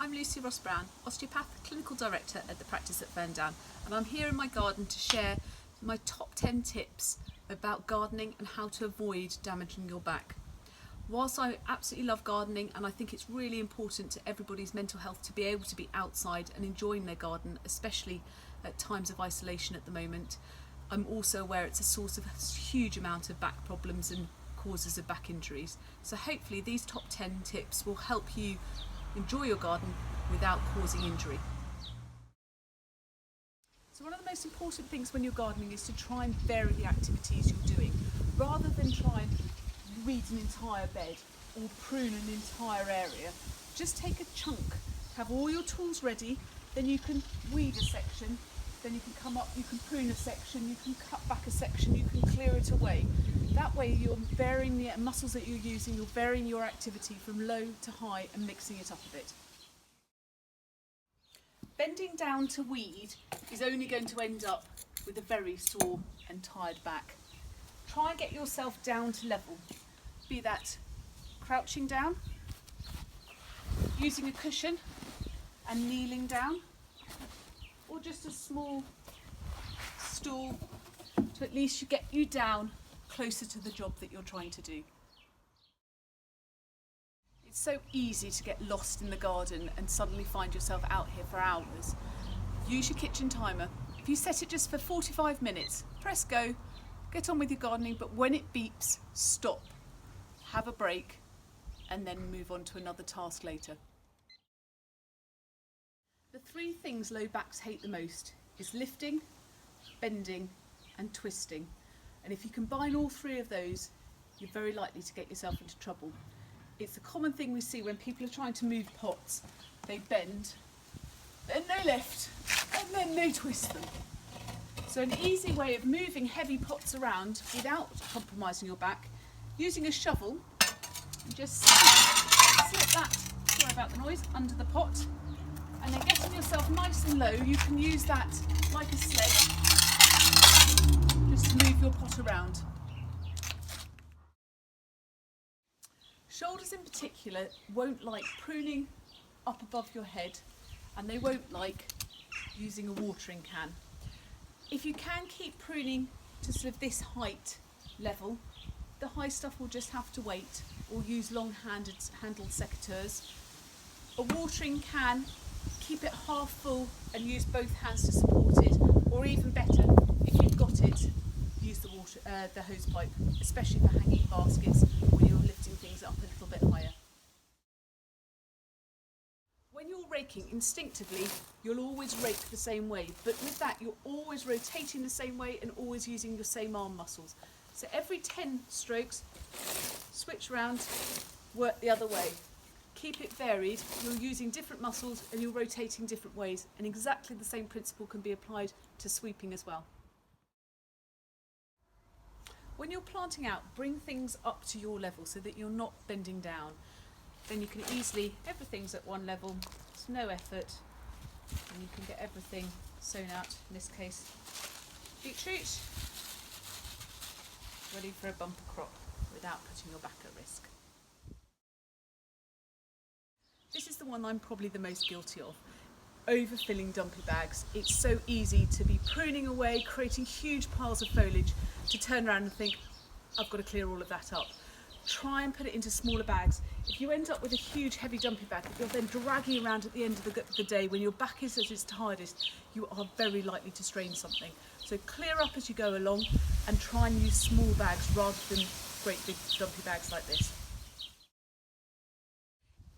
I'm Lucy Ross Brown, osteopath, clinical director at the practice at Ferndown, and I'm here in my garden to share my top 10 tips about gardening and how to avoid damaging your back. Whilst I absolutely love gardening and I think it's really important to everybody's mental health to be able to be outside and enjoying their garden, especially at times of isolation at the moment, I'm also aware it's a source of a huge amount of back problems and causes of back injuries. So hopefully these top 10 tips will help you enjoy your garden without causing injury. So one of the most important things when you're gardening is to try and vary the activities you're doing. Rather than try and weed an entire bed or prune an entire area, just take a chunk, have all your tools ready, then you can weed a section, then you can come up, you can prune a section, you can cut back a section, you can clear it away. That way you're varying the muscles that you're using, you're varying your activity from low to high and mixing it up a bit. Bending down to weed is only going to end up with a very sore and tired back. Try and get yourself down to level, be that crouching down, using a cushion and kneeling down, or just a small stool to at least get you down closer to the job that you're trying to do. It's so easy to get lost in the garden and suddenly find yourself out here for hours. Use your kitchen timer. If you set it just for 45 minutes, press go, get on with your gardening, but when it beeps, stop, have a break, and then move on to another task later. The three things low backs hate the most is lifting, bending, and twisting. And if you combine all three of those, you're very likely to get yourself into trouble. It's a common thing we see when people are trying to move pots. They bend, then they lift, and then they twist them. So an easy way of moving heavy pots around without compromising your back, using a shovel, and just slip that, sorry about the noise, under the pot, and then getting yourself nice and low, you can use that like a sled, just to move your pot around. Shoulders in particular won't like pruning up above your head, and they won't like using a watering can. If you can keep pruning to sort of this height level, the high stuff will just have to wait, or use long-handled secateurs. A watering can, keep it half full and use both hands to support it, or even better, if you've got it, use the hose pipe, especially for hanging baskets when you're lifting things up a little bit higher. When you're raking, instinctively, you'll always rake the same way, but with that, you're always rotating the same way and always using your same arm muscles. So every 10 strokes, switch around, work the other way. Keep it varied, you're using different muscles and you're rotating different ways, and exactly the same principle can be applied to sweeping as well. When you're planting out, bring things up to your level so that you're not bending down. Then you can easily, everything's at one level, it's no effort, and you can get everything sown out, in this case beetroot, ready for a bumper crop without putting your back at risk. This is the one I'm probably the most guilty of, overfilling dumpy bags. It's so easy to be pruning away, creating huge piles of foliage, to turn around and think, I've got to clear all of that up. Try and put it into smaller bags. If you end up with a huge heavy dumpy bag that you're then dragging around at the end of the day when your back is at its hardest, you are very likely to strain something. So clear up as you go along and try and use small bags rather than great big dumpy bags like this.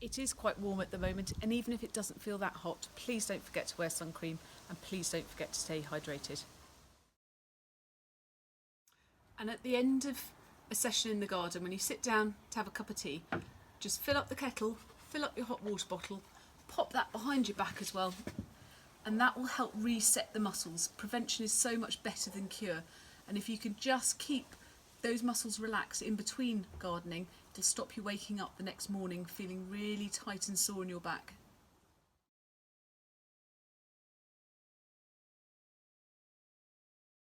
It is quite warm at the moment, and even if it doesn't feel that hot, please don't forget to wear sun cream and please don't forget to stay hydrated. And at the end of a session in the garden, when you sit down to have a cup of tea, just fill up the kettle, fill up your hot water bottle, pop that behind your back as well, and that will help reset the muscles. Prevention is so much better than cure, and if you can just keep those muscles relaxed in between gardening, it'll stop you waking up the next morning feeling really tight and sore in your back.